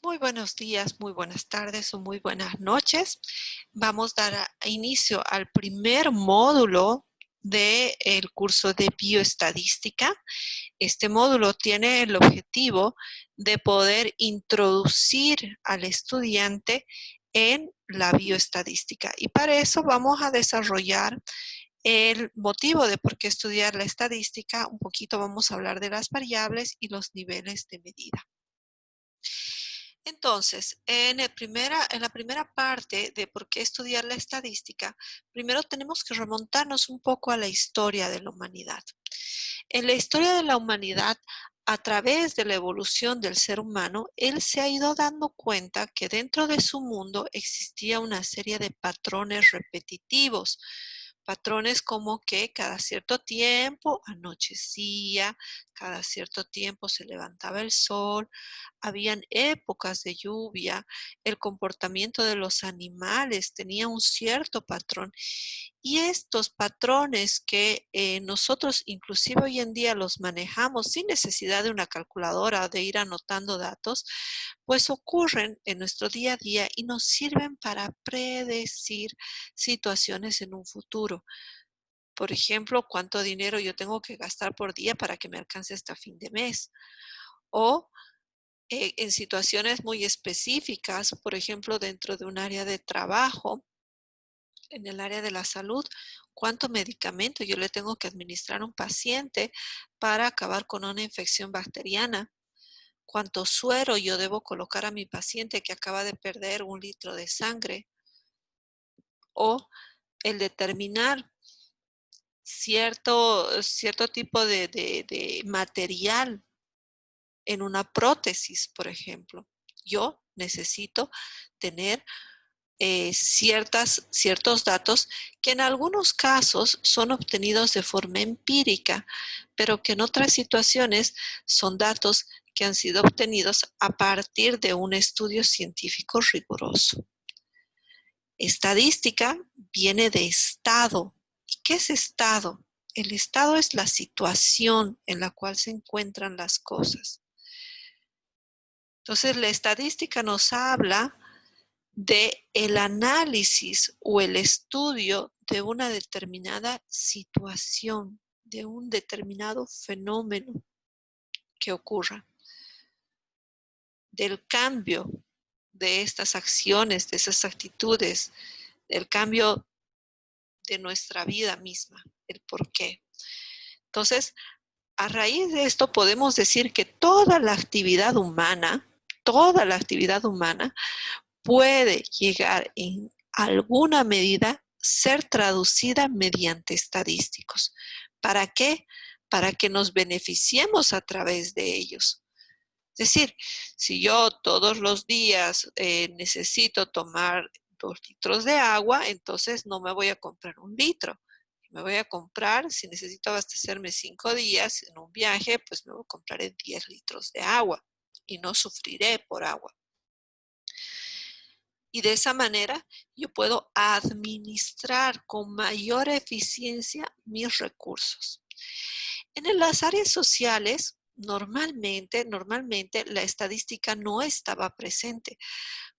Muy buenos días, muy buenas tardes o muy buenas noches. Vamos a dar inicio al primer módulo del curso de bioestadística. Este módulo tiene el objetivo de poder introducir al estudiante en la bioestadística. Y para eso vamos a desarrollar el motivo de por qué estudiar la estadística. Un poquito vamos a hablar de las variables y los niveles de medida. Entonces, en la primera parte de por qué estudiar la estadística, primero tenemos que remontarnos un poco a la historia de la humanidad. En la historia de la humanidad, a través de la evolución del ser humano, él se ha ido dando cuenta que dentro de su mundo existía una serie de patrones repetitivos. Patrones como que cada cierto tiempo anochecía, cada cierto tiempo se levantaba el sol, habían épocas de lluvia, el comportamiento de los animales tenía un cierto patrón. Y estos patrones que nosotros inclusive hoy en día los manejamos sin necesidad de una calculadora o de ir anotando datos, pues ocurren en nuestro día a día y nos sirven para predecir situaciones en un futuro. Por ejemplo, cuánto dinero yo tengo que gastar por día para que me alcance hasta fin de mes. O en situaciones muy específicas, por ejemplo, dentro de un área de trabajo, en el área de la salud, cuánto medicamento yo le tengo que administrar a un paciente para acabar con una infección bacteriana, cuánto suero yo debo colocar a mi paciente que acaba de perder 1 litro de sangre, o el determinar cierto tipo de material en una prótesis, por ejemplo. Yo necesito tener ciertos datos que en algunos casos son obtenidos de forma empírica, pero que en otras situaciones son datos que han sido obtenidos a partir de un estudio científico riguroso. Estadística viene de estado. ¿Y qué es estado? El estado es la situación en la cual se encuentran las cosas. Entonces, la estadística nos habla de el análisis o el estudio de una determinada situación, de un determinado fenómeno que ocurra, del cambio de estas acciones, de esas actitudes, del cambio de nuestra vida misma, el por qué. Entonces, a raíz de esto podemos decir que toda la actividad humana puede llegar en alguna medida ser traducida mediante estadísticos. ¿Para qué? Para que nos beneficiemos a través de ellos. Es decir, si yo todos los días necesito tomar 2 litros de agua, entonces no me voy a comprar 1 litro. Me voy a comprar, si necesito abastecerme 5 días en un viaje, pues me voy a comprar 10 litros de agua y no sufriré por agua. Y de esa manera yo puedo administrar con mayor eficiencia mis recursos. En las áreas sociales, normalmente la estadística no estaba presente,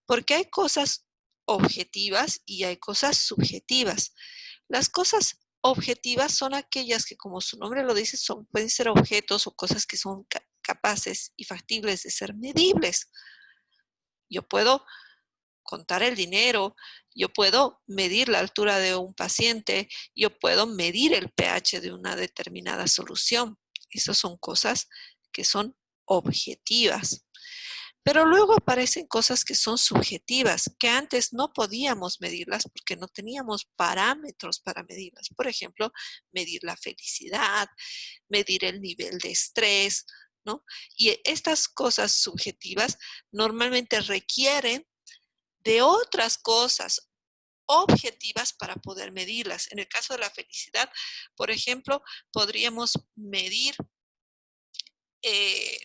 porque hay cosas objetivas y hay cosas subjetivas. Las cosas objetivas son aquellas que, como su nombre lo dice, pueden ser objetos o cosas que son capaces y factibles de ser medibles. Yo puedo contar el dinero, yo puedo medir la altura de un paciente, yo puedo medir el pH de una determinada solución. Esas son cosas que son objetivas. Pero luego aparecen cosas que son subjetivas, que antes no podíamos medirlas porque no teníamos parámetros para medirlas. Por ejemplo, medir la felicidad, medir el nivel de estrés, ¿no? Y estas cosas subjetivas normalmente requieren de otras cosas objetivas para poder medirlas. En el caso de la felicidad, por ejemplo, podríamos medir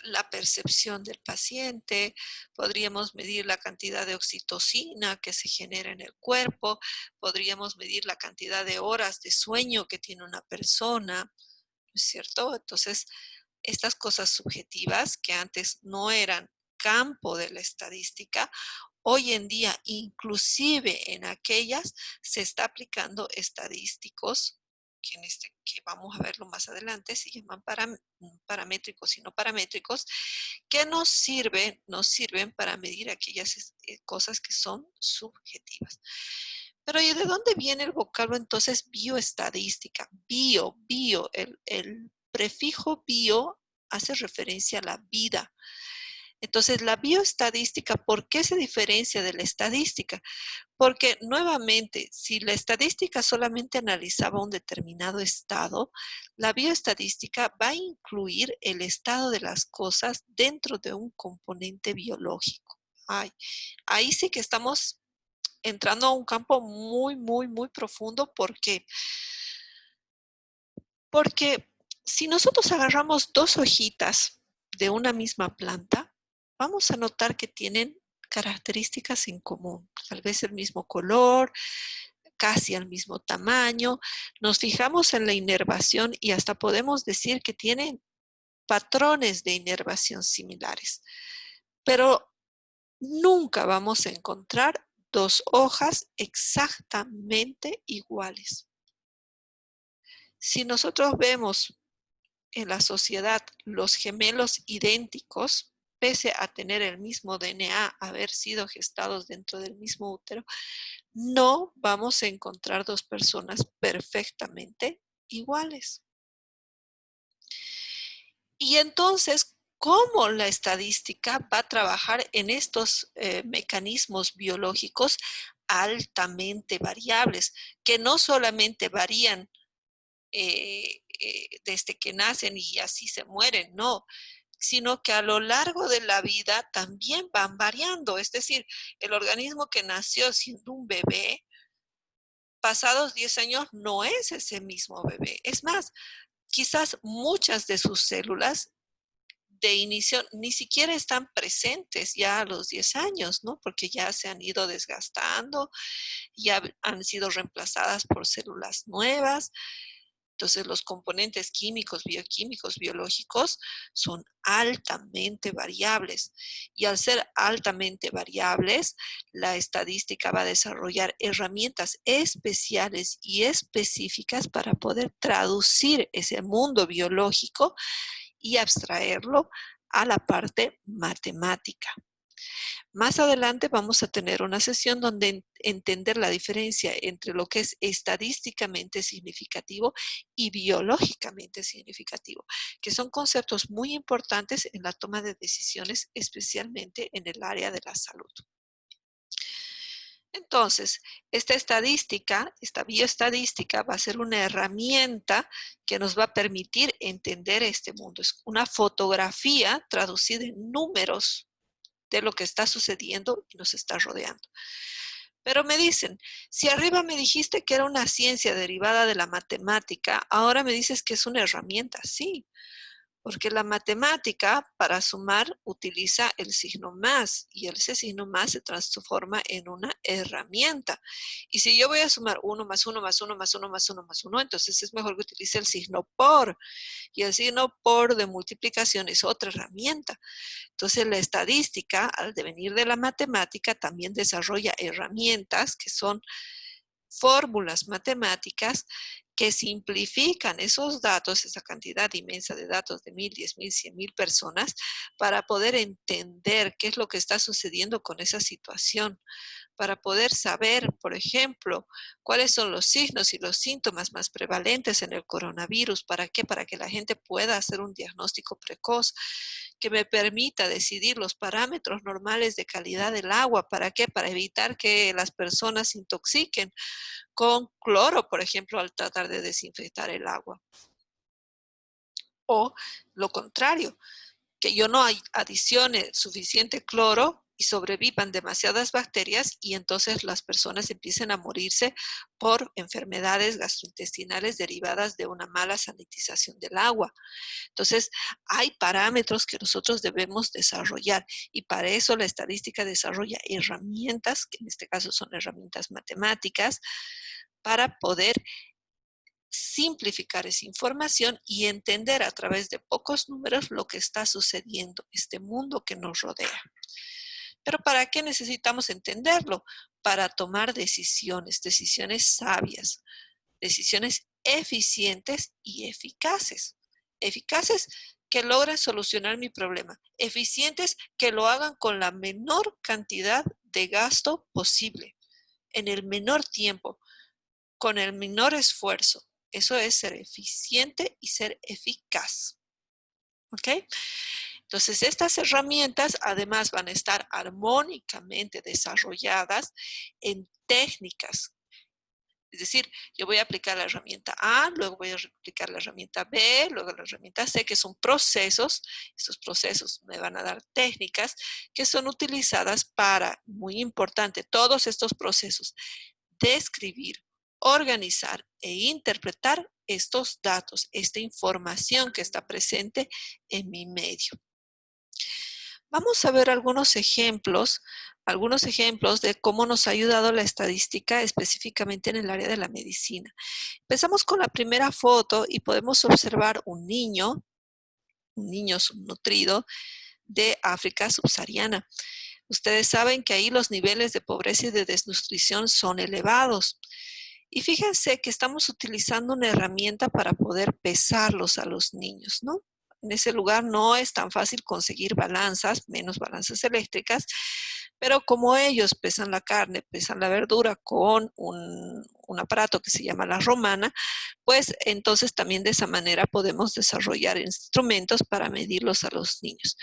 la percepción del paciente, podríamos medir la cantidad de oxitocina que se genera en el cuerpo, podríamos medir la cantidad de horas de sueño que tiene una persona, ¿no es cierto? Entonces, estas cosas subjetivas que antes no eran campo de la estadística, hoy en día, inclusive en aquellas, se está aplicando estadísticos, que vamos a verlo más adelante, se llaman paramétricos y no paramétricos, que nos sirven para medir aquellas cosas que son subjetivas. Pero ¿y de dónde viene el vocablo entonces bioestadística? El prefijo bio hace referencia a la vida. Entonces, la bioestadística, ¿por qué se diferencia de la estadística? Porque nuevamente, si la estadística solamente analizaba un determinado estado, la bioestadística va a incluir el estado de las cosas dentro de un componente biológico. Ay, ahí sí que estamos entrando a un campo muy, muy, muy profundo. ¿Por qué? Porque si nosotros agarramos dos hojitas de una misma planta, vamos a notar que tienen características en común, tal vez el mismo color, casi al mismo tamaño. Nos fijamos en la inervación y hasta podemos decir que tienen patrones de inervación similares, pero nunca vamos a encontrar dos hojas exactamente iguales. Si nosotros vemos en la sociedad los gemelos idénticos, pese a tener el mismo DNA, haber sido gestados dentro del mismo útero, no vamos a encontrar dos personas perfectamente iguales. Y entonces, ¿cómo la estadística va a trabajar en estos mecanismos biológicos altamente variables, que no solamente varían desde que nacen y así se mueren, no, sino que a lo largo de la vida también van variando. Es decir, el organismo que nació siendo un bebé, pasados 10 años no es ese mismo bebé. Es más, quizás muchas de sus células de inicio ni siquiera están presentes ya a los 10 años, ¿no? Porque ya se han ido desgastando, ya han sido reemplazadas por células nuevas. Entonces, los componentes químicos, bioquímicos, biológicos son altamente variables. Y al ser altamente variables, la estadística va a desarrollar herramientas especiales y específicas para poder traducir ese mundo biológico y abstraerlo a la parte matemática. Más adelante vamos a tener una sesión donde entender la diferencia entre lo que es estadísticamente significativo y biológicamente significativo, que son conceptos muy importantes en la toma de decisiones, especialmente en el área de la salud. Entonces, esta estadística, esta bioestadística va a ser una herramienta que nos va a permitir entender este mundo. Es una fotografía traducida en números de lo que está sucediendo y nos está rodeando. Pero me dicen, si arriba me dijiste que era una ciencia derivada de la matemática, ahora me dices que es una herramienta. Sí, porque la matemática para sumar utiliza el signo más y ese signo más se transforma en una herramienta. Y si yo voy a sumar 1 más 1 más 1 más 1 más 1 más 1, entonces es mejor que utilice el signo por. Y el signo por de multiplicación es otra herramienta. Entonces, la estadística, al devenir de la matemática, también desarrolla herramientas que son fórmulas matemáticas que simplifican esos datos, esa cantidad inmensa de datos de 1,000, 10,000, 100,000 personas, para poder entender qué es lo que está sucediendo con esa situación, para poder saber, por ejemplo, cuáles son los signos y los síntomas más prevalentes en el coronavirus. ¿Para qué? Para que la gente pueda hacer un diagnóstico precoz, que me permita decidir los parámetros normales de calidad del agua. ¿Para qué? Para evitar que las personas se intoxiquen con cloro, por ejemplo, al tratar de desinfectar el agua. O lo contrario, que yo no adicione suficiente cloro y sobrevivan demasiadas bacterias y entonces las personas empiecen a morirse por enfermedades gastrointestinales derivadas de una mala sanitización del agua. Entonces, hay parámetros que nosotros debemos desarrollar y para eso la estadística desarrolla herramientas, que en este caso son herramientas matemáticas, para poder simplificar esa información y entender a través de pocos números lo que está sucediendo, este mundo que nos rodea. Pero ¿para qué necesitamos entenderlo? Para tomar decisiones, decisiones sabias, decisiones eficientes y eficaces. Eficaces que logren solucionar mi problema. Eficientes que lo hagan con la menor cantidad de gasto posible, en el menor tiempo, con el menor esfuerzo. Eso es ser eficiente y ser eficaz. ¿Ok? Entonces, estas herramientas además van a estar armónicamente desarrolladas en técnicas. Es decir, yo voy a aplicar la herramienta A, luego voy a aplicar la herramienta B, luego la herramienta C, que son procesos. Estos procesos me van a dar técnicas que son utilizadas para, muy importante, todos estos procesos, describir, organizar e interpretar estos datos, esta información que está presente en mi medio. Vamos a ver algunos ejemplos de cómo nos ha ayudado la estadística específicamente en el área de la medicina. Empezamos con la primera foto y podemos observar un niño subnutrido de África subsahariana. Ustedes saben que ahí los niveles de pobreza y de desnutrición son elevados. Y fíjense que estamos utilizando una herramienta para poder pesarlos a los niños, ¿no? En ese lugar no es tan fácil conseguir balanzas, menos balanzas eléctricas, pero como ellos pesan la carne, pesan la verdura con un aparato que se llama la romana, pues entonces también de esa manera podemos desarrollar instrumentos para medirlos a los niños.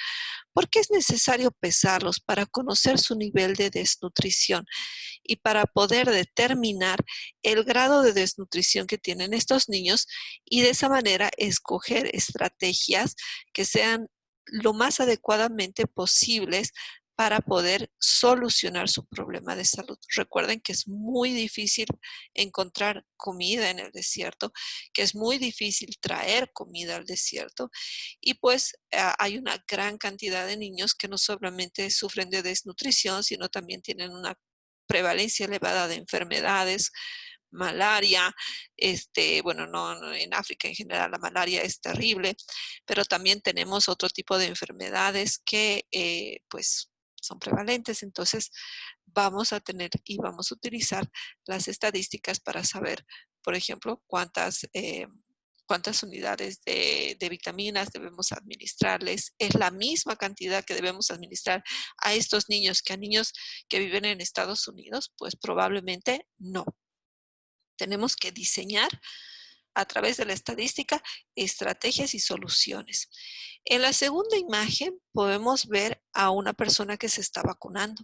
¿Por qué es necesario pesarlos? Para conocer su nivel de desnutrición y para poder determinar el grado de desnutrición que tienen estos niños y de esa manera escoger estrategias que sean lo más adecuadamente posibles para poder solucionar su problema de salud. Recuerden que es muy difícil encontrar comida en el desierto, que es muy difícil traer comida al desierto y pues hay una gran cantidad de niños que no solamente sufren de desnutrición, sino también tienen una prevalencia elevada de enfermedades, malaria, bueno, no, en África en general la malaria es terrible, pero también tenemos otro tipo de enfermedades que pues son prevalentes, entonces vamos a tener y vamos a utilizar las estadísticas para saber, por ejemplo, cuántas unidades de vitaminas debemos administrarles. ¿Es la misma cantidad que debemos administrar a estos niños que a niños que viven en Estados Unidos? Pues probablemente no. Tenemos que diseñar a través de la estadística estrategias y soluciones. En la segunda imagen podemos ver a una persona que se está vacunando.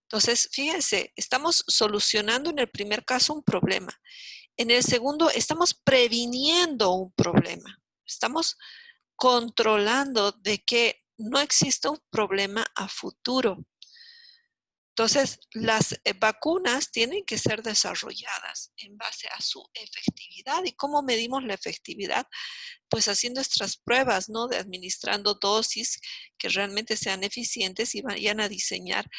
Entonces, fíjense, estamos solucionando en el primer caso un problema. En el segundo, estamos previniendo un problema. Estamos controlando de que no exista un problema a futuro. Entonces, las vacunas tienen que ser desarrolladas en base a su efectividad. ¿Y cómo medimos la efectividad? Pues haciendo estas pruebas, ¿no? De administrando dosis que realmente sean eficientes y vayan a diseñar,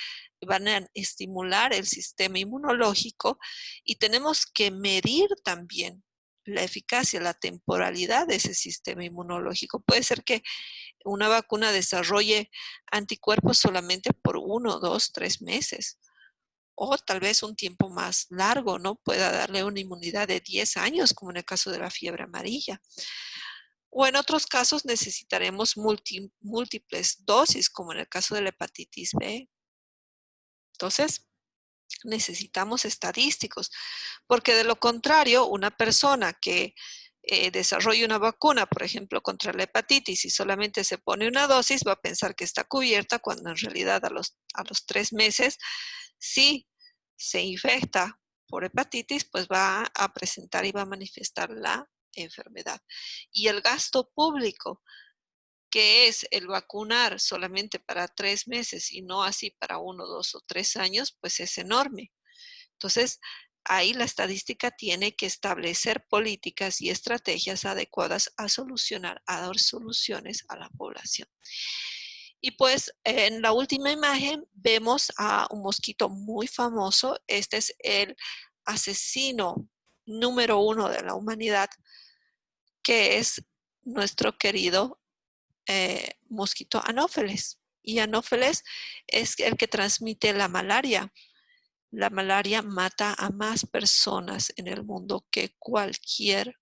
van a estimular el sistema inmunológico y tenemos que medir también la eficacia, la temporalidad de ese sistema inmunológico. Puede ser que una vacuna desarrolle anticuerpos solamente por 1, 2, 3 meses. O tal vez un tiempo más largo, ¿no? Pueda darle una inmunidad de 10 años, como en el caso de la fiebre amarilla. O en otros casos necesitaremos múltiples dosis, como en el caso de la hepatitis B. Entonces, necesitamos estadísticos, porque de lo contrario, una persona que desarrolle una vacuna, por ejemplo, contra la hepatitis y solamente se pone una dosis, va a pensar que está cubierta, cuando en realidad a los 3 meses, si se infecta por hepatitis, pues va a presentar y va a manifestar la enfermedad. Y el gasto público, que es el vacunar solamente para 3 meses y no así para 1, 2 o 3 años, pues es enorme. Entonces, ahí la estadística tiene que establecer políticas y estrategias adecuadas a solucionar, a dar soluciones a la población. Y pues en la última imagen vemos a un mosquito muy famoso. Este es el asesino número uno de la humanidad, que es nuestro querido mosquito Anófeles. Y Anófeles es el que transmite la malaria. La malaria mata a más personas en el mundo que cualquier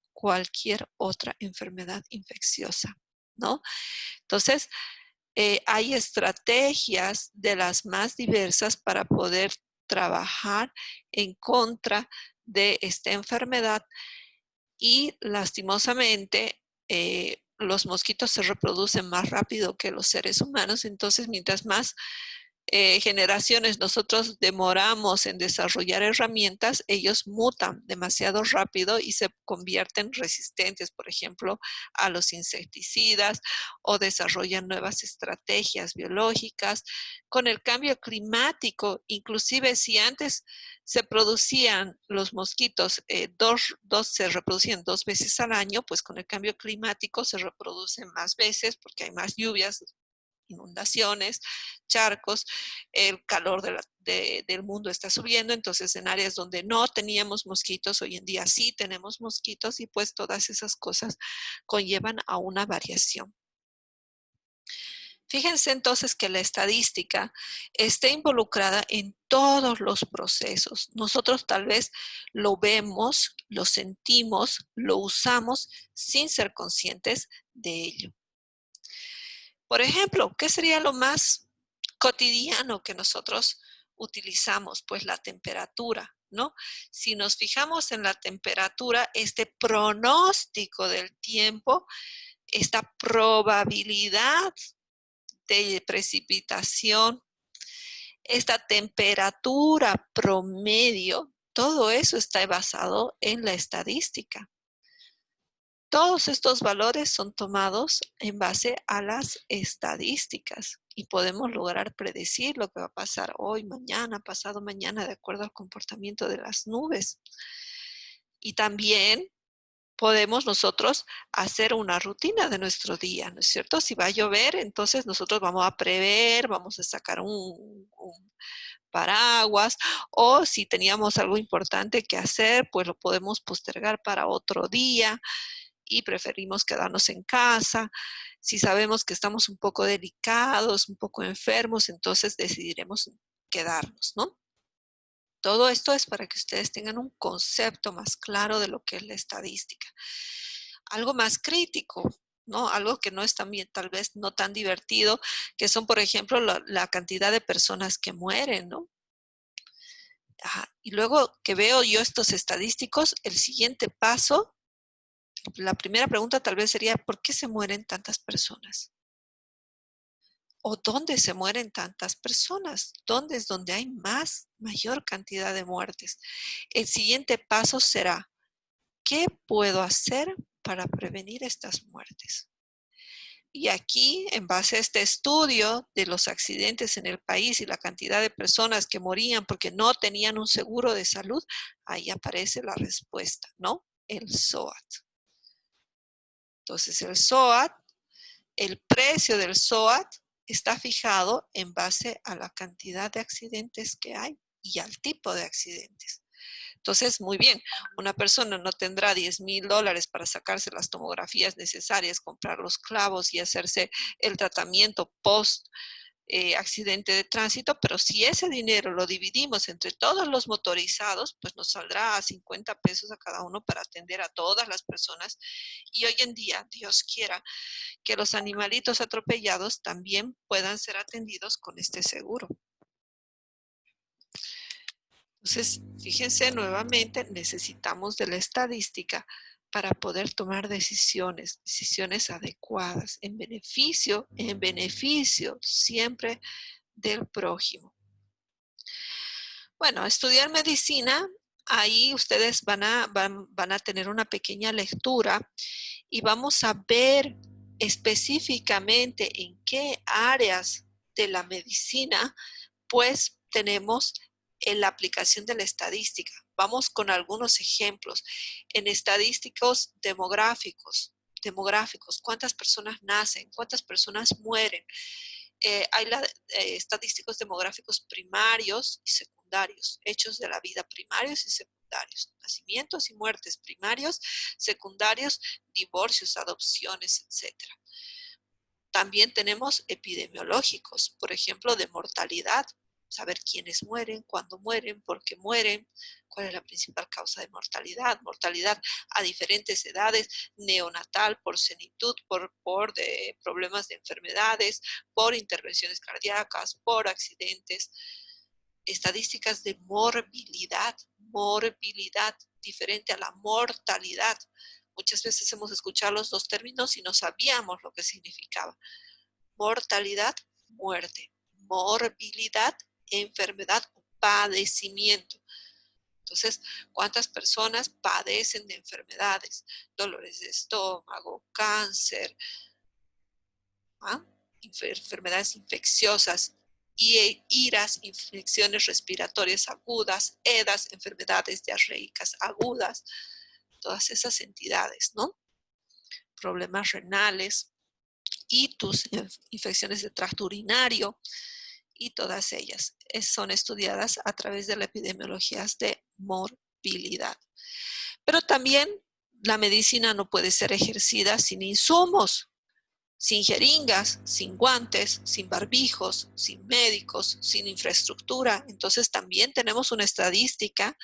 otra enfermedad infecciosa, ¿no? Entonces, hay estrategias de las más diversas para poder trabajar en contra de esta enfermedad y lastimosamente los mosquitos se reproducen más rápido que los seres humanos, entonces mientras más generaciones nosotros demoramos en desarrollar herramientas, ellos mutan demasiado rápido y se convierten resistentes, por ejemplo, a los insecticidas o desarrollan nuevas estrategias biológicas. Con el cambio climático, inclusive si antes se producían los mosquitos, se reproducían 2 veces al año, pues con el cambio climático se reproducen más veces porque hay más lluvias, inundaciones, charcos, el calor del mundo está subiendo, entonces en áreas donde no teníamos mosquitos, hoy en día sí tenemos mosquitos y pues todas esas cosas conllevan a una variación. Fíjense entonces que la estadística está involucrada en todos los procesos. Nosotros tal vez lo vemos, lo sentimos, lo usamos sin ser conscientes de ello. Por ejemplo, ¿qué sería lo más cotidiano que nosotros utilizamos? Pues la temperatura, ¿no? Si nos fijamos en la temperatura, este pronóstico del tiempo, esta probabilidad de precipitación, esta temperatura promedio, todo eso está basado en la estadística. Todos estos valores son tomados en base a las estadísticas y podemos lograr predecir lo que va a pasar hoy, mañana, pasado mañana, de acuerdo al comportamiento de las nubes. Y también podemos nosotros hacer una rutina de nuestro día, ¿no es cierto? Si va a llover, entonces nosotros vamos a prever, vamos a sacar un paraguas, o si teníamos algo importante que hacer, pues lo podemos postergar para otro día y preferimos quedarnos en casa. Si sabemos que estamos un poco delicados, un poco enfermos, entonces decidiremos quedarnos, ¿no? Todo esto es para que ustedes tengan un concepto más claro de lo que es la estadística. Algo más crítico, ¿no? Algo que no es también tal vez no tan divertido, que son, por ejemplo, la cantidad de personas que mueren, ¿no? Y luego que veo yo estos estadísticos, el siguiente paso, la primera pregunta tal vez sería, ¿por qué se mueren tantas personas? ¿O dónde se mueren tantas personas? ¿Dónde es donde hay mayor cantidad de muertes? El siguiente paso será, ¿qué puedo hacer para prevenir estas muertes? Y aquí, en base a este estudio de los accidentes en el país y la cantidad de personas que morían porque no tenían un seguro de salud, ahí aparece la respuesta, ¿no? El SOAT. Entonces, el precio del SOAT está fijado en base a la cantidad de accidentes que hay y al tipo de accidentes. Entonces, muy bien, una persona no tendrá $10,000 para sacarse las tomografías necesarias, comprar los clavos y hacerse el tratamiento post accidente de tránsito, pero si ese dinero lo dividimos entre todos los motorizados, pues nos saldrá a 50 pesos a cada uno para atender a todas las personas. Y hoy en día, Dios quiera, que los animalitos atropellados también puedan ser atendidos con este seguro. Entonces, fíjense nuevamente, necesitamos de la estadística para poder tomar decisiones adecuadas en beneficio siempre del prójimo. Bueno, estudiar medicina, ahí ustedes van a tener una pequeña lectura y vamos a ver específicamente en qué áreas de la medicina pues tenemos en la aplicación de la estadística. Vamos con algunos ejemplos. En estadísticos demográficos, ¿cuántas personas nacen? ¿Cuántas personas mueren? Hay estadísticos demográficos primarios y secundarios. secundarios, hechos de la vida primarios y secundarios, nacimientos y muertes primarios, secundarios, divorcios, adopciones, etc. También tenemos epidemiológicos, por ejemplo, de mortalidad, saber quiénes mueren, cuándo mueren, por qué mueren, cuál es la principal causa de mortalidad, mortalidad a diferentes edades, neonatal, por senitud, por problemas de enfermedades, por intervenciones cardíacas, por accidentes, estadísticas de morbilidad, morbilidad, diferente a la mortalidad. Muchas veces hemos escuchado los dos términos y no sabíamos lo que significaba. Mortalidad, muerte. Morbilidad, enfermedad o padecimiento. Entonces, ¿cuántas personas padecen de enfermedades? Dolores de estómago, cáncer, ¿ah? Enfermedades infecciosas, IRAS, infecciones respiratorias agudas, EDAS, enfermedades diarreicas agudas, todas esas entidades, ¿no? Problemas renales, itus, infecciones de tracto urinario, y todas ellas son estudiadas a través de la epidemiología de morbilidad. Pero también la medicina no puede ser ejercida sin insumos, sin jeringas, sin guantes, sin barbijos, sin médicos, sin infraestructura. Entonces también tenemos una estadística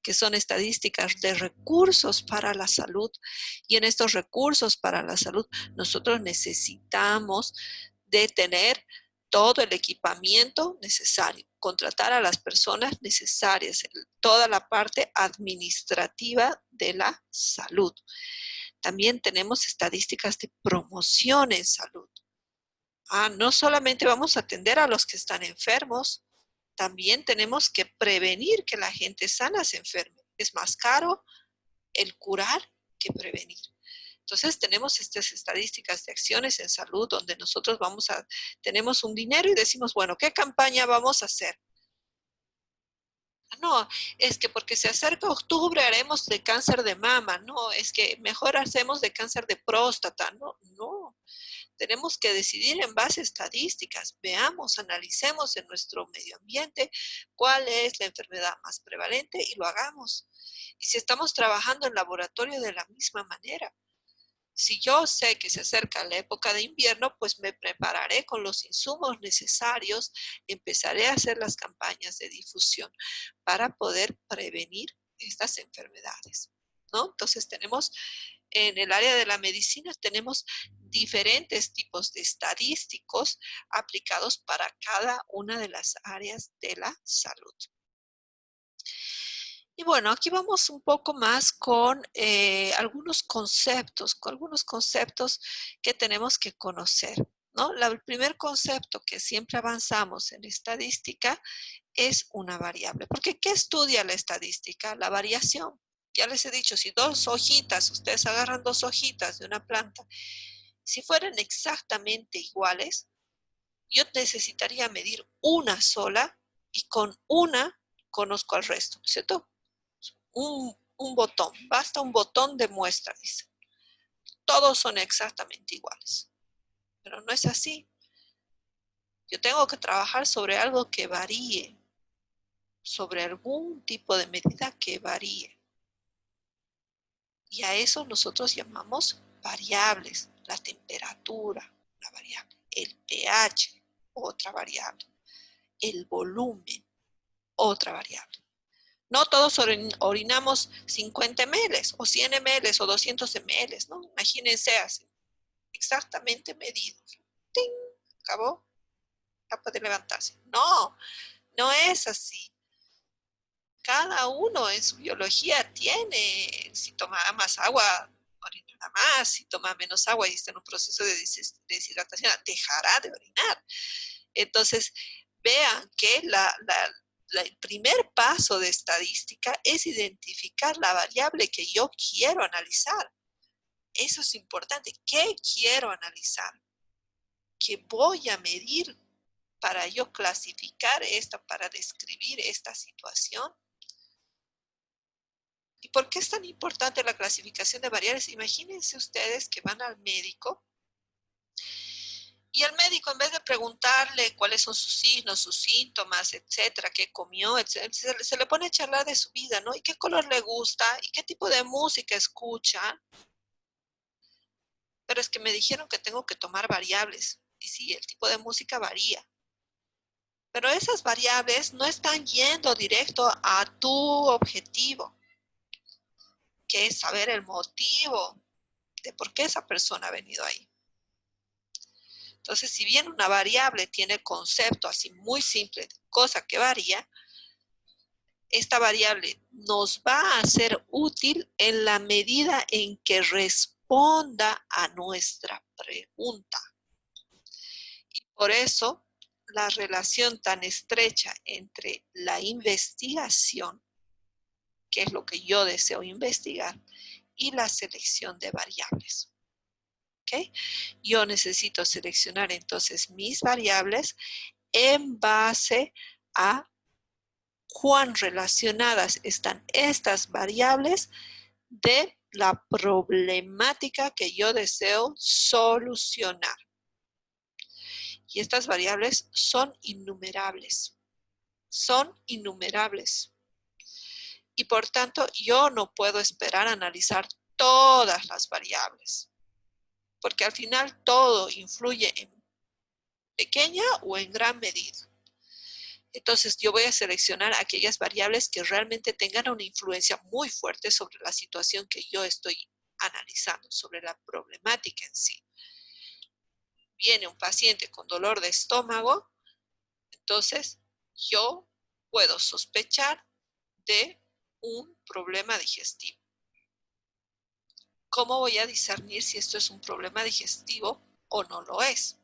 que son estadísticas de recursos para la salud. Y en estos recursos para la salud nosotros necesitamos de tener todo el equipamiento necesario, contratar a las personas necesarias, toda la parte administrativa de la salud. También tenemos estadísticas de promoción en salud. No solamente vamos a atender a los que están enfermos, también tenemos que prevenir que la gente sana se enferme. Es más caro el curar que prevenir. Entonces tenemos estas estadísticas de acciones en salud donde nosotros tenemos un dinero y decimos, bueno, ¿qué campaña vamos a hacer? No, es que porque se acerca octubre haremos de cáncer de mama, no, es que mejor hacemos de cáncer de próstata, no. Tenemos que decidir en base a estadísticas, veamos, analicemos en nuestro medio ambiente cuál es la enfermedad más prevalente y lo hagamos. Y si estamos trabajando en laboratorio de la misma manera, si yo sé que se acerca la época de invierno, pues me prepararé con los insumos necesarios, empezaré a hacer las campañas de difusión para poder prevenir estas enfermedades, ¿no? Entonces tenemos, en el área de la medicina, tenemos diferentes tipos de estadísticos aplicados para cada una de las áreas de la salud. Y bueno, aquí vamos un poco más con algunos conceptos que tenemos que conocer, ¿no? El primer concepto que siempre avanzamos en estadística es una variable. Porque ¿qué estudia la estadística? La variación. Ya les he dicho, si dos hojitas, ustedes agarran dos hojitas de una planta, si fueran exactamente iguales, yo necesitaría medir una sola y con una conozco al resto, ¿cierto? Un botón, basta un botón de muestra, dice. Todos son exactamente iguales, pero no es así. Yo tengo que trabajar sobre algo que varíe, sobre algún tipo de medida que varíe. Y a eso nosotros llamamos variables. La temperatura, una variable. El pH, otra variable. El volumen, otra variable. No todos orinamos 50 ml o 100 ml o 200 ml, ¿no? Imagínense así, exactamente medido. ¡Ting! Acabó, ya puede levantarse. No, no es así. Cada uno en su biología tiene, si toma más agua, orinará más, si toma menos agua y está en un proceso de deshidratación, dejará de orinar. Entonces, vean que el primer paso de estadística es identificar la variable que yo quiero analizar. Eso es importante. ¿Qué quiero analizar? ¿Qué voy a medir para yo clasificar para describir esta situación? ¿Y por qué es tan importante la clasificación de variables? Imagínense ustedes que van al médico Y el médico, en vez de preguntarle cuáles son sus signos, sus síntomas, etcétera, qué comió, etcétera, se le pone a charlar de su vida, ¿no? Y qué color le gusta, y qué tipo de música escucha. Pero es que me dijeron que tengo que tomar variables. Y sí, el tipo de música varía. Pero esas variables no están yendo directo a tu objetivo, que es saber el motivo de por qué esa persona ha venido ahí. Entonces, si bien una variable tiene concepto así muy simple, cosa que varía, esta variable nos va a ser útil en la medida en que responda a nuestra pregunta. Y por eso, la relación tan estrecha entre la investigación, que es lo que yo deseo investigar, y la selección de variables. ¿Okay? Yo necesito seleccionar entonces mis variables en base a cuán relacionadas están estas variables de la problemática que yo deseo solucionar. Y estas variables son innumerables. Son innumerables. Y por tanto, yo no puedo esperar a analizar todas las variables, porque al final todo influye en pequeña o en gran medida. Entonces, yo voy a seleccionar aquellas variables que realmente tengan una influencia muy fuerte sobre la situación que yo estoy analizando, sobre la problemática en sí. Viene un paciente con dolor de estómago, entonces yo puedo sospechar de un problema digestivo. ¿Cómo voy a discernir si esto es un problema digestivo o no lo es?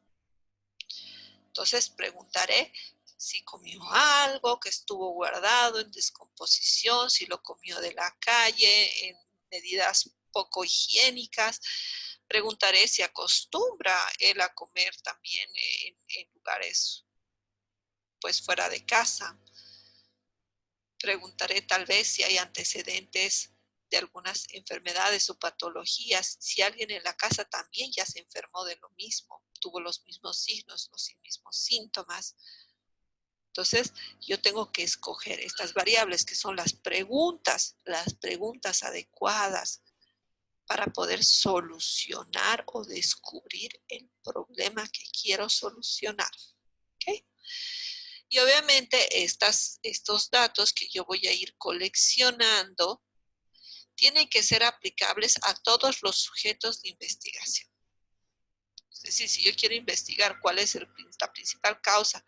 Entonces preguntaré si comió algo que estuvo guardado en descomposición, si lo comió de la calle en medidas poco higiénicas. Preguntaré si acostumbra él a comer también en lugares pues fuera de casa. Preguntaré tal vez si hay antecedentes de algunas enfermedades o patologías, si alguien en la casa también ya se enfermó de lo mismo, tuvo los mismos signos, los mismos síntomas. Entonces, yo tengo que escoger estas variables que son las preguntas adecuadas para poder solucionar o descubrir el problema que quiero solucionar. ¿Okay? Y obviamente estos datos que yo voy a ir coleccionando tienen que ser aplicables a todos los sujetos de investigación. Es decir, si yo quiero investigar cuál es la principal causa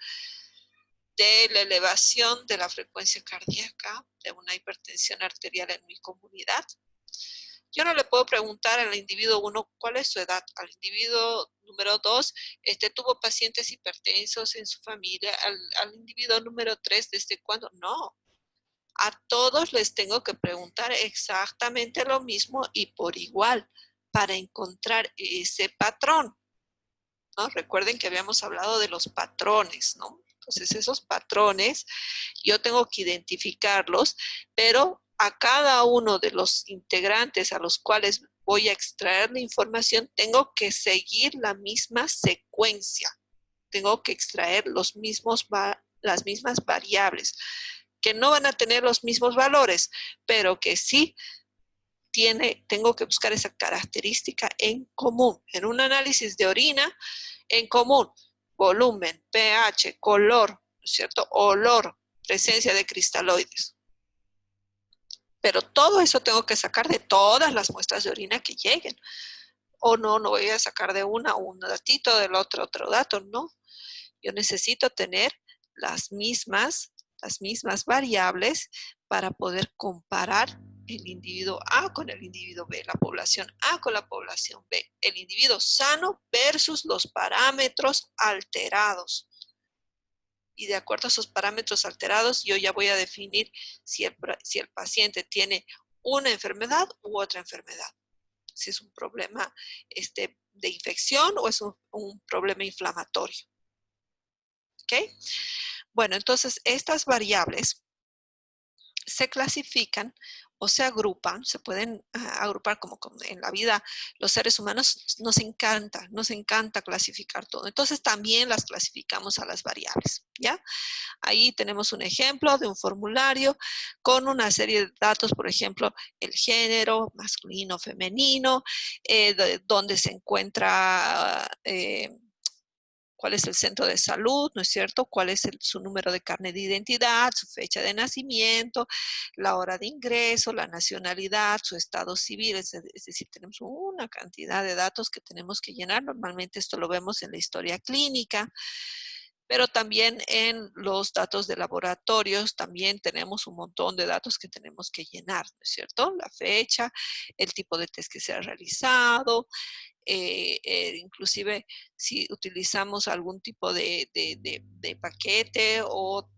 de la elevación de la frecuencia cardíaca, de una hipertensión arterial en mi comunidad, yo no le puedo preguntar al individuo 1 cuál es su edad, al individuo número 2 tuvo pacientes hipertensos en su familia, al individuo número 3 desde cuándo. No, a todos les tengo que preguntar exactamente lo mismo y por igual para encontrar ese patrón, ¿no? Recuerden que habíamos hablado de los patrones, ¿no? Entonces esos patrones yo tengo que identificarlos, pero a cada uno de los integrantes a los cuales voy a extraer la información, tengo que seguir la misma secuencia. Tengo que extraer las mismas variables, que no van a tener los mismos valores, pero que sí tengo que buscar esa característica en común. En un análisis de orina, en común, volumen, pH, color, ¿no es cierto? Olor, presencia de cristaloides. Pero todo eso tengo que sacar de todas las muestras de orina que lleguen. O no voy a sacar de una un datito, del otro dato, no. Yo necesito tener las mismas variables para poder comparar el individuo A con el individuo B, la población A con la población B, el individuo sano versus los parámetros alterados. Y de acuerdo a esos parámetros alterados, yo ya voy a definir si el paciente tiene una enfermedad u otra enfermedad. Si es un problema de infección o es un problema inflamatorio. ¿Ok? Bueno, entonces estas variables se clasifican o se agrupan, se pueden agrupar como en la vida, los seres humanos nos encanta clasificar todo. Entonces también las clasificamos a las variables, ¿ya? Ahí tenemos un ejemplo de un formulario con una serie de datos, por ejemplo, el género, masculino, femenino, dónde se encuentra, cuál es el centro de salud, ¿no es cierto? Cuál es su número de carnet de identidad, su fecha de nacimiento, la hora de ingreso, la nacionalidad, su estado civil, es decir, tenemos una cantidad de datos que tenemos que llenar. Normalmente esto lo vemos en la historia clínica, pero también en los datos de laboratorios también tenemos un montón de datos que tenemos que llenar, ¿no es cierto? La fecha, el tipo de test que se ha realizado, inclusive si utilizamos algún tipo de paquete o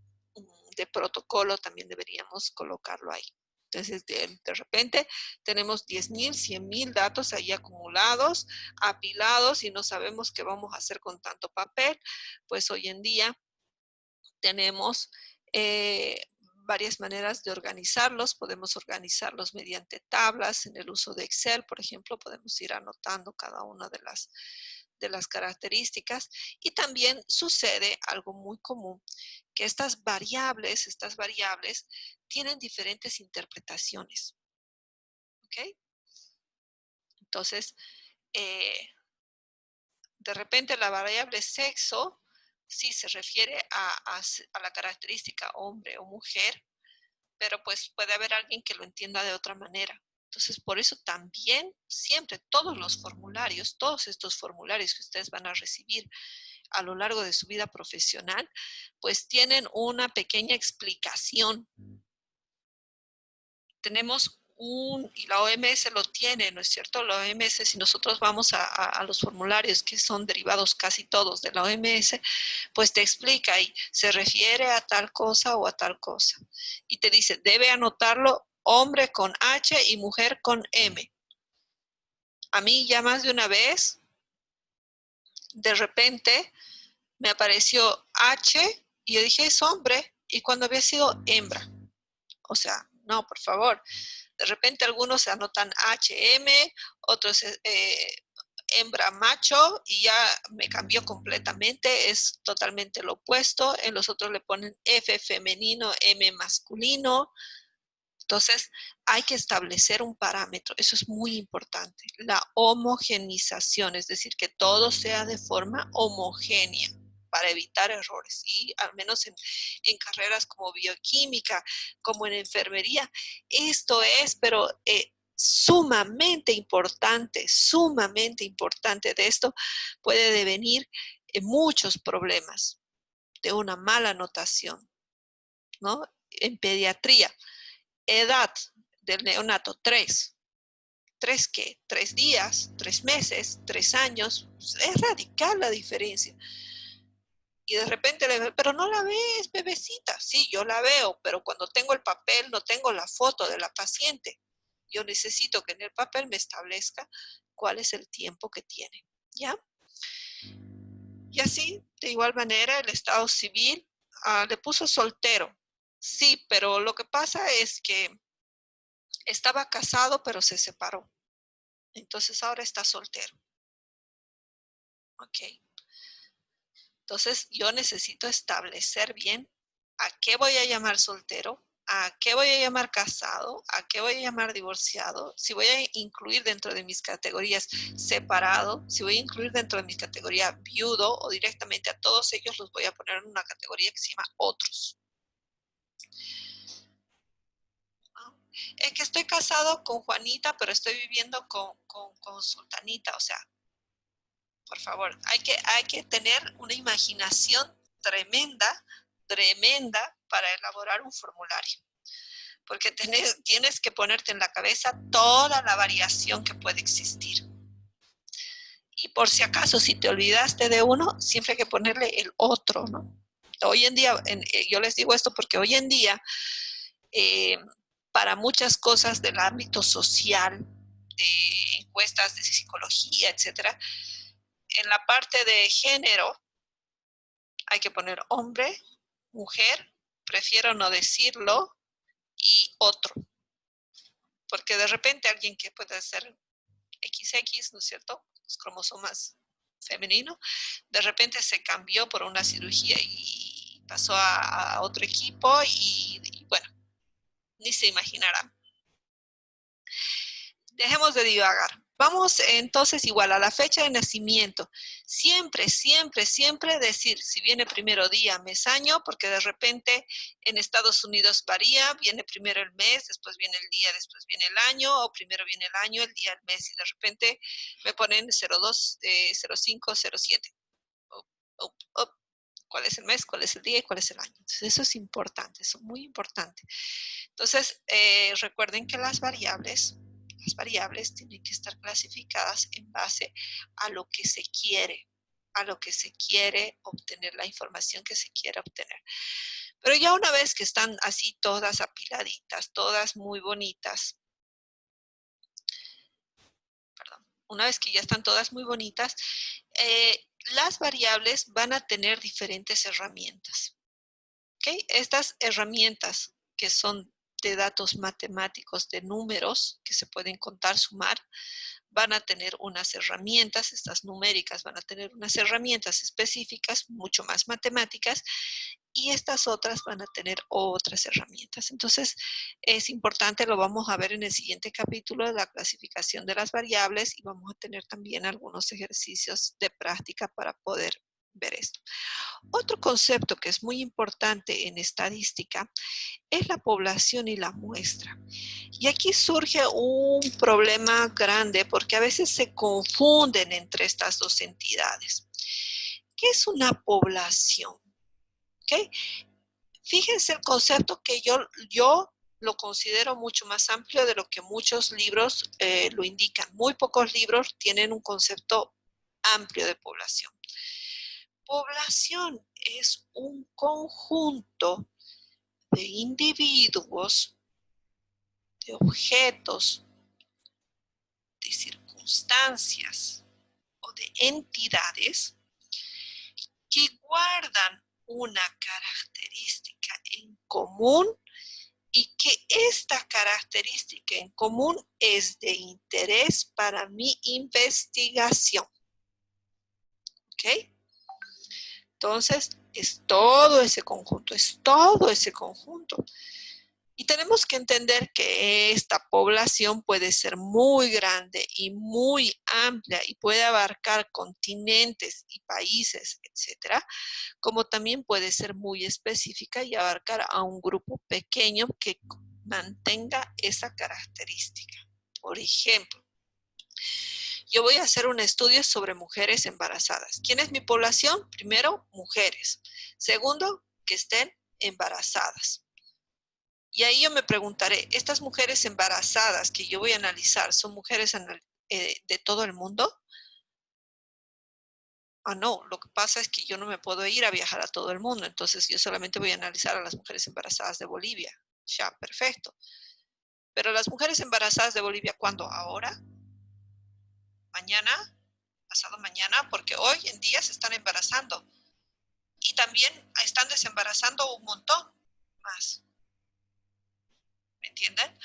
de protocolo, también deberíamos colocarlo ahí. Entonces, de repente tenemos 10.000, 100.000 datos ahí acumulados, apilados y no sabemos qué vamos a hacer con tanto papel. Pues hoy en día tenemos varias maneras de organizarlos. Podemos organizarlos mediante tablas. En el uso de Excel, por ejemplo, podemos ir anotando cada una de las características. Y también sucede algo muy común, que estas variables tienen diferentes interpretaciones. ¿Ok? Entonces, eh, de repente la variable sexo sí se refiere a la característica hombre o mujer, pero pues puede haber alguien que lo entienda de otra manera. Entonces, por eso también siempre todos estos formularios que ustedes van a recibir a lo largo de su vida profesional, pues tienen una pequeña explicación. Tenemos y la OMS lo tiene, ¿no es cierto? La OMS, si nosotros vamos a los formularios que son derivados casi todos de la OMS, pues te explica y se refiere a tal cosa o a tal cosa. Y te dice, debe anotarlo hombre con H y mujer con M. A mí ya más de una vez, de repente, me apareció H y yo dije, es hombre, y cuando había sido hembra. O sea, no, por favor. De repente algunos se anotan HM, otros hembra macho, y ya me cambió completamente, es totalmente lo opuesto. En los otros le ponen F femenino, M masculino. Entonces, hay que establecer un parámetro, eso es muy importante, la homogenización, es decir, que todo sea de forma homogénea para evitar errores. Y al menos en carreras como bioquímica, como en enfermería, esto es, pero sumamente importante. De esto puede devenir muchos problemas de una mala anotación, ¿no? En pediatría, edad del neonato, 3. ¿3 qué? 3 días, 3 meses, 3 años. Es radical la diferencia. Y de repente pero no la ves, bebecita. Sí, yo la veo, pero cuando tengo el papel no tengo la foto de la paciente. Yo necesito que en el papel me establezca cuál es el tiempo que tiene, ¿ya? Y así, de igual manera, el estado civil le puso soltero. Sí, pero lo que pasa es que estaba casado, pero se separó. Entonces ahora está soltero. Ok. Entonces yo necesito establecer bien a qué voy a llamar soltero, a qué voy a llamar casado, a qué voy a llamar divorciado, si voy a incluir dentro de mis categorías separado, si voy a incluir dentro de mi categoría viudo o directamente a todos ellos los voy a poner en una categoría que se llama otros. Es que estoy casado con Juanita, pero estoy viviendo con Sultanita, o sea, por favor, hay que tener una imaginación tremenda para elaborar un formulario, porque tienes que ponerte en la cabeza toda la variación que puede existir. Y por si acaso, si te olvidaste de uno, siempre hay que ponerle el otro, ¿no? Hoy en día, yo les digo esto porque hoy en día, eh, para muchas cosas del ámbito social, de encuestas de psicología, etcétera, en la parte de género hay que poner hombre, mujer, prefiero no decirlo, y otro. porque de repente alguien que puede ser XX, ¿no es cierto? Los cromosomas femenino, de repente se cambió por una cirugía y pasó a otro equipo y bueno, ni se imaginarán. Dejemos de divagar. Vamos entonces igual a la fecha de nacimiento. Siempre, siempre, siempre decir si viene primero día, mes, año, porque de repente en Estados Unidos varía, viene primero el mes, después viene el día, después viene el año, o primero viene el año, el día, el mes, y de repente me ponen 02, 05, 07. Oh, oh, oh. ¿Cuál es el mes, cuál es el día y cuál es el año? Entonces, eso es importante, eso es muy importante. Entonces, recuerden que las variables tienen que estar clasificadas en base a lo que se quiere obtener, la información que se quiere obtener. Pero ya una vez que están así todas apiladitas, todas muy bonitas, perdón, una vez que ya están todas muy bonitas, las variables van a tener diferentes herramientas. ¿Okay? Estas herramientas que son de datos matemáticos, de números que se pueden contar, sumar, van a tener unas herramientas, estas numéricas van a tener unas herramientas específicas, mucho más matemáticas, y estas otras van a tener otras herramientas. Entonces, es importante, lo vamos a ver en el siguiente capítulo de la clasificación de las variables y vamos a tener también algunos ejercicios de práctica para poder ver esto. Otro concepto que es muy importante en estadística es la población y la muestra. Y aquí surge un problema grande porque a veces se confunden entre estas dos entidades. ¿Qué es una población? ¿Okay? Fíjense el concepto que yo lo considero mucho más amplio de lo que muchos libros lo indican. Muy pocos libros tienen un concepto amplio de población. Población es un conjunto de individuos, de objetos, de circunstancias o de entidades que guardan una característica en común y que esta característica en común es de interés para mi investigación. ¿Ok? Entonces, es todo ese conjunto, es todo ese conjunto. Y tenemos que entender que esta población puede ser muy grande y muy amplia y puede abarcar continentes y países, etcétera, como también puede ser muy específica y abarcar a un grupo pequeño que mantenga esa característica. Por ejemplo, yo voy a hacer un estudio sobre mujeres embarazadas. ¿Quién es mi población? Primero, mujeres. Segundo, que estén embarazadas. Y ahí yo me preguntaré, ¿estas mujeres embarazadas que yo voy a analizar son mujeres de todo el mundo? Ah, no, lo que pasa es que yo no me puedo ir a viajar a todo el mundo, entonces yo solamente voy a analizar a las mujeres embarazadas de Bolivia. Ya, perfecto. Pero las mujeres embarazadas de Bolivia, ¿cuándo? ¿Ahora? ¿Mañana? ¿Pasado mañana? Porque hoy en día se están embarazando. Y también están desembarazando un montón más. ¿Me entienden?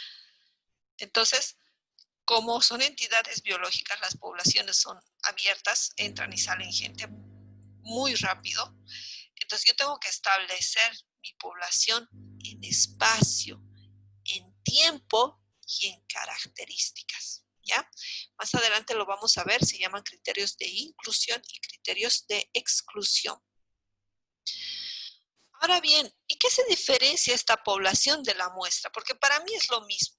Entonces, como son entidades biológicas, las poblaciones son abiertas, entran y salen gente muy rápido. Entonces yo tengo que establecer mi población en espacio, en tiempo y en características. ¿Ya? Más adelante lo vamos a ver, se llaman criterios de inclusión y criterios de exclusión. Ahora bien, ¿y qué se diferencia esta población de la muestra? Porque para mí es lo mismo.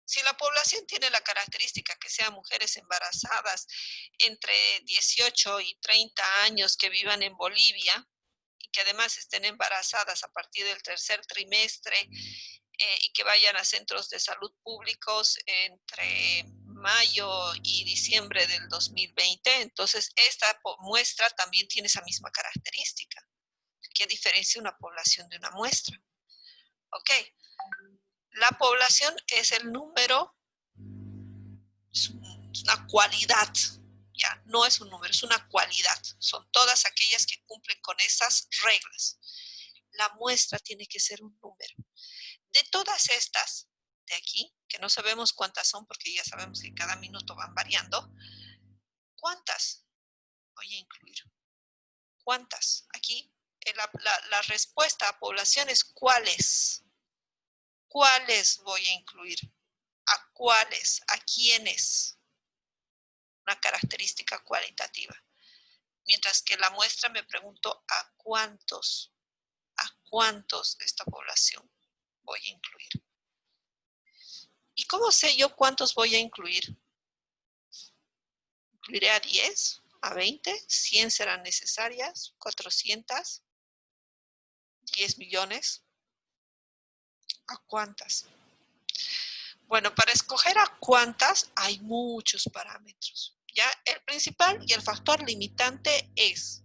Si la población tiene la característica que sean mujeres embarazadas entre 18 y 30 años que vivan en Bolivia y que además estén embarazadas a partir del tercer trimestre y que vayan a centros de salud públicos entre mayo y diciembre del 2020, entonces esta muestra también tiene esa misma característica. ¿Qué diferencia una población de una muestra? Ok. La población es el número, es una cualidad, ya, no es un número, es una cualidad. Son todas aquellas que cumplen con esas reglas. La muestra tiene que ser un número. De todas estas, de aquí, que no sabemos cuántas son porque ya sabemos que cada minuto van variando, ¿cuántas voy a incluir? ¿Cuántas? Aquí la respuesta a población es ¿cuáles? ¿Cuáles voy a incluir? ¿A cuáles? ¿A quiénes? Una característica cualitativa. Mientras que la muestra me pregunto ¿a cuántos? ¿A cuántos de esta población voy a incluir? ¿Y cómo sé yo cuántos voy a incluir? ¿Incluiré a 10? ¿A 20? ¿100 serán necesarias? ¿400? ¿10 millones? ¿A cuántas? Bueno, para escoger a cuántas hay muchos parámetros. Ya el principal y el factor limitante es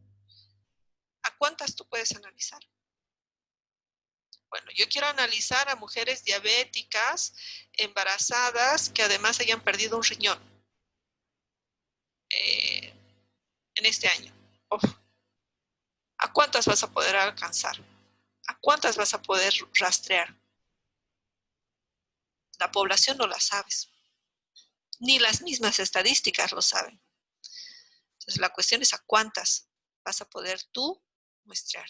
¿a cuántas tú puedes analizar? Bueno, yo quiero analizar a mujeres diabéticas, embarazadas, que además hayan perdido un riñón en este año. Uf, ¿a cuántas vas a poder alcanzar? ¿A cuántas vas a poder rastrear? La población no la sabes, ni las mismas estadísticas lo saben. Entonces la cuestión es a cuántas vas a poder tú muestrear.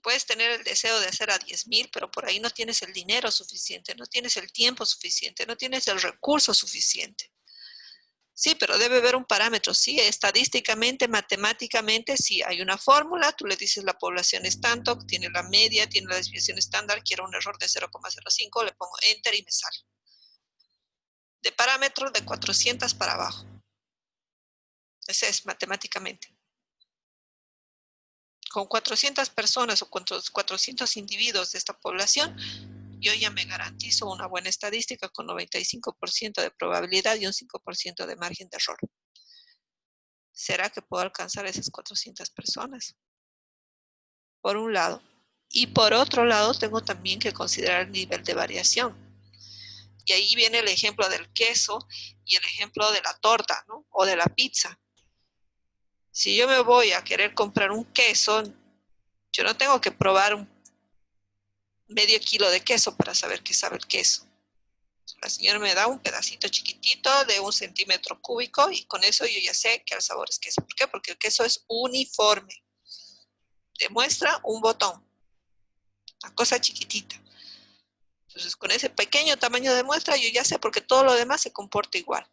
Puedes tener el deseo de hacer a 10,000, pero por ahí no tienes el dinero suficiente, no tienes el tiempo suficiente, no tienes el recurso suficiente. Sí, pero debe haber un parámetro, sí, estadísticamente, matemáticamente, sí, hay una fórmula, tú le dices la población es tanto, tiene la media, tiene la desviación estándar, quiero un error de 0,05, le pongo enter y me sale. De parámetro de 400 para abajo. Ese es matemáticamente. Con 400 personas o con 400 individuos de esta población, yo ya me garantizo una buena estadística con 95% de probabilidad y un 5% de margen de error. ¿Será que puedo alcanzar esas 400 personas? Por un lado. Y por otro lado, tengo también que considerar el nivel de variación. Y ahí viene el ejemplo del queso y el ejemplo de la torta, ¿no? O de la pizza. Si yo me voy a querer comprar un queso, yo no tengo que probar un medio kilo de queso para saber qué sabe el queso. La señora me da un pedacito chiquitito de 1 centímetro cúbico y con eso yo ya sé que el sabor es queso. ¿Por qué? Porque el queso es uniforme. Demuestra un botón, una cosa chiquitita. Entonces, con ese pequeño tamaño de muestra, yo ya sé porque todo lo demás se comporta igual.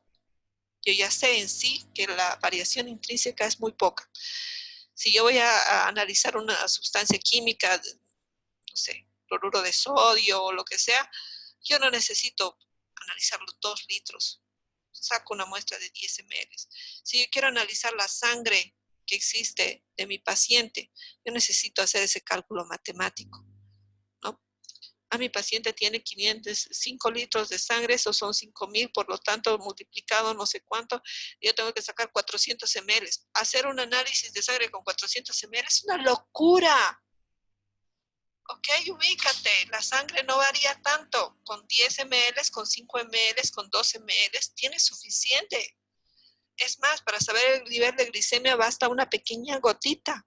Yo ya sé en sí que la variación intrínseca es muy poca. Si yo voy a analizar una sustancia química, no sé, cloruro de sodio o lo que sea, yo no necesito analizar los 2 litros. Saco una muestra de 10 ml. Si yo quiero analizar la sangre que existe de mi paciente, yo necesito hacer ese cálculo matemático, ¿no? A mi paciente tiene 505 litros de sangre, esos son 5,000, por lo tanto, multiplicado no sé cuánto, yo tengo que sacar 400 ml. Hacer un análisis de sangre con 400 ml es una locura. Ok, ubícate, la sangre no varía tanto. Con 10 ml, con 5 ml, con 12 ml, tienes suficiente. Es más, para saber el nivel de glicemia basta una pequeña gotita.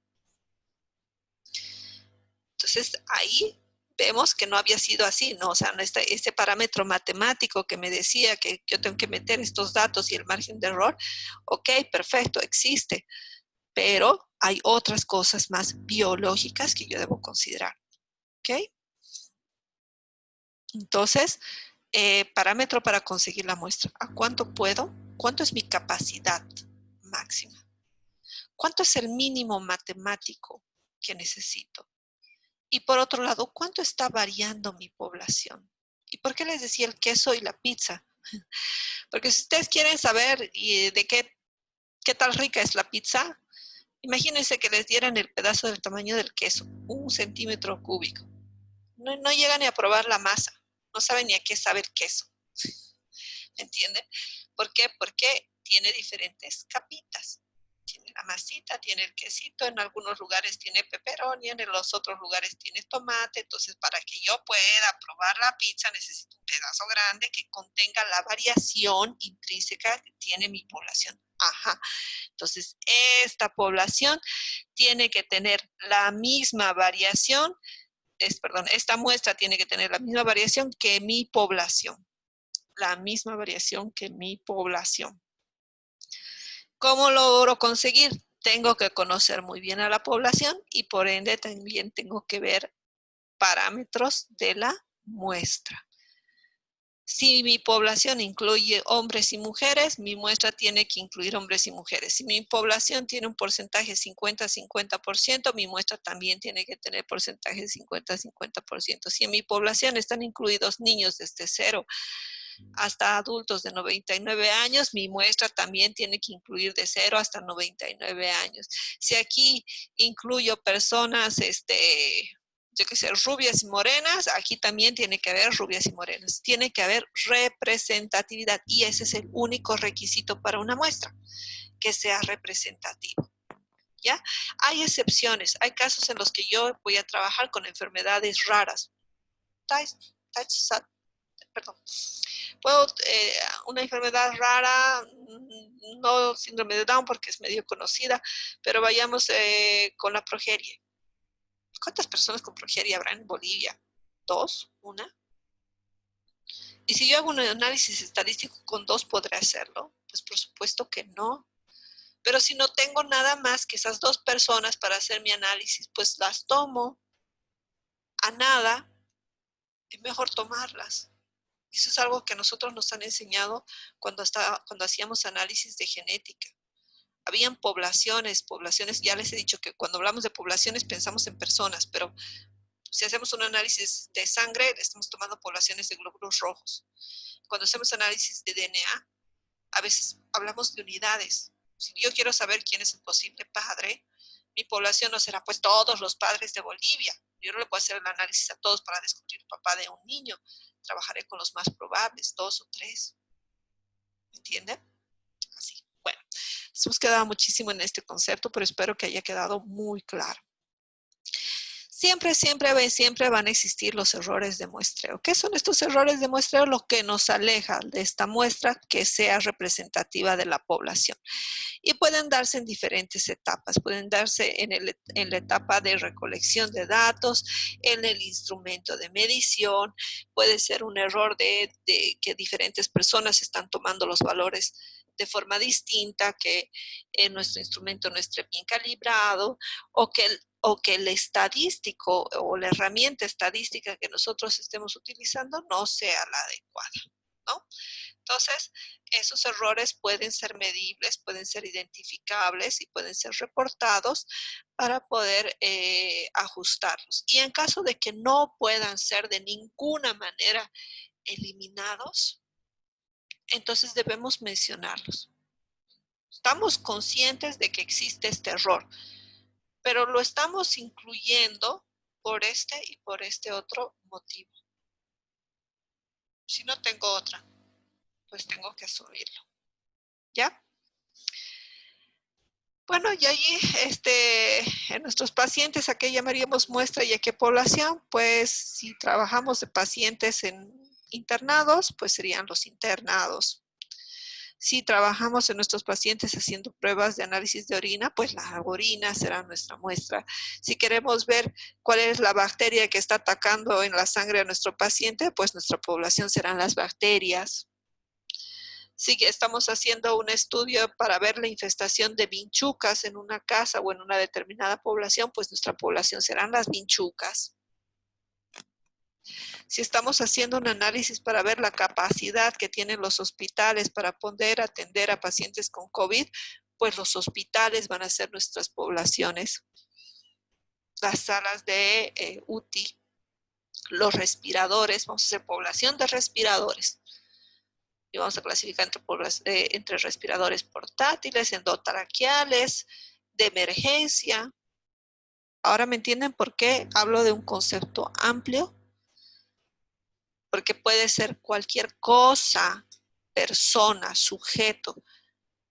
Entonces, ahí vemos que no había sido así, ¿no? O sea, este parámetro matemático que me decía que yo tengo que meter estos datos y el margen de error, ok, perfecto, existe, pero hay otras cosas más biológicas que yo debo considerar, ¿ok? Entonces, parámetro para conseguir la muestra. ¿A cuánto puedo? ¿Cuánto es mi capacidad máxima? ¿Cuánto es el mínimo matemático que necesito? Y por otro lado, ¿cuánto está variando mi población? ¿Y por qué les decía el queso y la pizza? Porque si ustedes quieren saber de qué tal rica es la pizza, imagínense que les dieran el pedazo del tamaño del queso, 1 centímetro cúbico. No llegan ni a probar la masa, no saben ni a qué sabe el queso. ¿Entienden? ¿Por qué? Porque tiene diferentes capitas. Tiene la masita, tiene el quesito, en algunos lugares tiene pepperoni, en los otros lugares tiene tomate. Entonces, para que yo pueda probar la pizza, necesito un pedazo grande que contenga la variación intrínseca que tiene mi población. Ajá. Entonces, esta población tiene que tener la misma variación esta muestra tiene que tener la misma variación que mi población. La misma variación que mi población. ¿Cómo logro conseguir? Tengo que conocer muy bien a la población y por ende también tengo que ver parámetros de la muestra. Si mi población incluye hombres y mujeres, mi muestra tiene que incluir hombres y mujeres. Si mi población tiene un porcentaje 50-50%, mi muestra también tiene que tener porcentaje 50-50%. Si en mi población están incluidos niños desde 0 hasta adultos de 99 años, mi muestra también tiene que incluir de 0 hasta 99 años. Si aquí incluyo personas, yo qué sé, rubias y morenas, aquí también tiene que haber rubias y morenas. Tiene que haber representatividad y ese es el único requisito para una muestra, que sea representativo. ¿Ya? Hay excepciones, hay casos en los que yo voy a trabajar con enfermedades raras. Perdón. Puedo, una enfermedad rara, no síndrome de Down porque es medio conocida, pero vayamos con la progeria. ¿Cuántas personas con progeria habrá en Bolivia? ¿2? ¿Una? Y si yo hago un análisis estadístico con 2, ¿podré hacerlo? Pues por supuesto que no. Pero si no tengo nada más que esas 2 personas para hacer mi análisis, pues las tomo a nada. Es mejor tomarlas. Eso es algo que a nosotros nos han enseñado cuando hacíamos análisis de genética. Habían poblaciones, ya les he dicho que cuando hablamos de poblaciones pensamos en personas, pero si hacemos un análisis de sangre, estamos tomando poblaciones de glóbulos rojos. Cuando hacemos análisis de DNA, a veces hablamos de unidades. Si yo quiero saber quién es el posible padre, mi población no será pues todos los padres de Bolivia. Yo no le puedo hacer el análisis a todos para descubrir el papá de un niño. Trabajaré con los más probables, 2 o 3. ¿Me entienden? Así. Bueno, nos hemos quedado muchísimo en este concepto, pero espero que haya quedado muy claro. Siempre van a existir los errores de muestreo. ¿Qué son estos errores de muestreo? Lo que nos aleja de esta muestra que sea representativa de la población. Y pueden darse en diferentes etapas. Pueden darse en la etapa de recolección de datos, en el instrumento de medición. Puede ser un error de que diferentes personas están tomando los valores de forma distinta, que nuestro instrumento no esté bien calibrado, o que el estadístico o la herramienta estadística que nosotros estemos utilizando no sea la adecuada, ¿no? Entonces, esos errores pueden ser medibles, pueden ser identificables y pueden ser reportados para poder ajustarlos. Y en caso de que no puedan ser de ninguna manera eliminados, entonces debemos mencionarlos. Estamos conscientes de que existe este error, pero lo estamos incluyendo por este y por este otro motivo. Si no tengo otra, pues tengo que asumirlo. ¿Ya? Bueno, y allí en nuestros pacientes, ¿a qué llamaríamos muestra y a qué población? Pues si trabajamos de pacientes internados, pues serían los internados. Si trabajamos en nuestros pacientes haciendo pruebas de análisis de orina, pues la orina será nuestra muestra. Si queremos ver cuál es la bacteria que está atacando en la sangre a nuestro paciente, pues nuestra población serán las bacterias. Si estamos haciendo un estudio para ver la infestación de vinchucas en una casa o en una determinada población, pues nuestra población serán las vinchucas. Si estamos haciendo un análisis para ver la capacidad que tienen los hospitales para poder atender a pacientes con COVID, pues los hospitales van a ser nuestras poblaciones. Las salas de UTI, los respiradores, vamos a hacer población de respiradores. Y vamos a clasificar entre respiradores portátiles, endotraqueales, de emergencia. Ahora me entienden por qué hablo de un concepto amplio, porque puede ser cualquier cosa, persona, sujeto,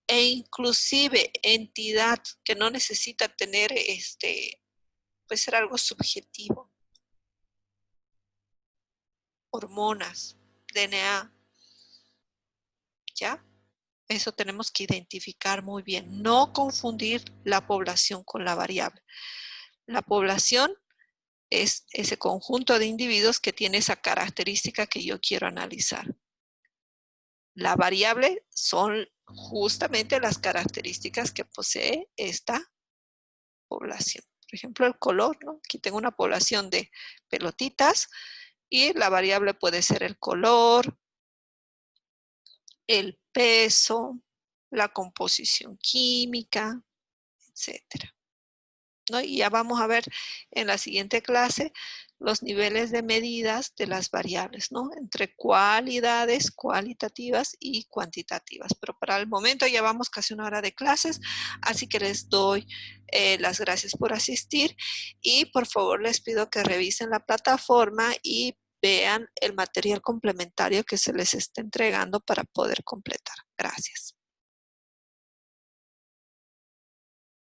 e inclusive entidad que no necesita tener, puede ser algo subjetivo. Hormonas, DNA, ¿ya? Eso tenemos que identificar muy bien. No confundir la población con la variable. La población es ese conjunto de individuos que tiene esa característica que yo quiero analizar. La variable son justamente las características que posee esta población. Por ejemplo, el color, ¿no? Aquí tengo una población de pelotitas y la variable puede ser el color, el peso, la composición química, etcétera, ¿no? Y ya vamos a ver en la siguiente clase los niveles de medidas de las variables, ¿no? Entre cualidades cualitativas y cuantitativas. Pero para el momento ya vamos casi una hora de clases, así que les doy las gracias por asistir y por favor les pido que revisen la plataforma y vean el material complementario que se les está entregando para poder completar. Gracias.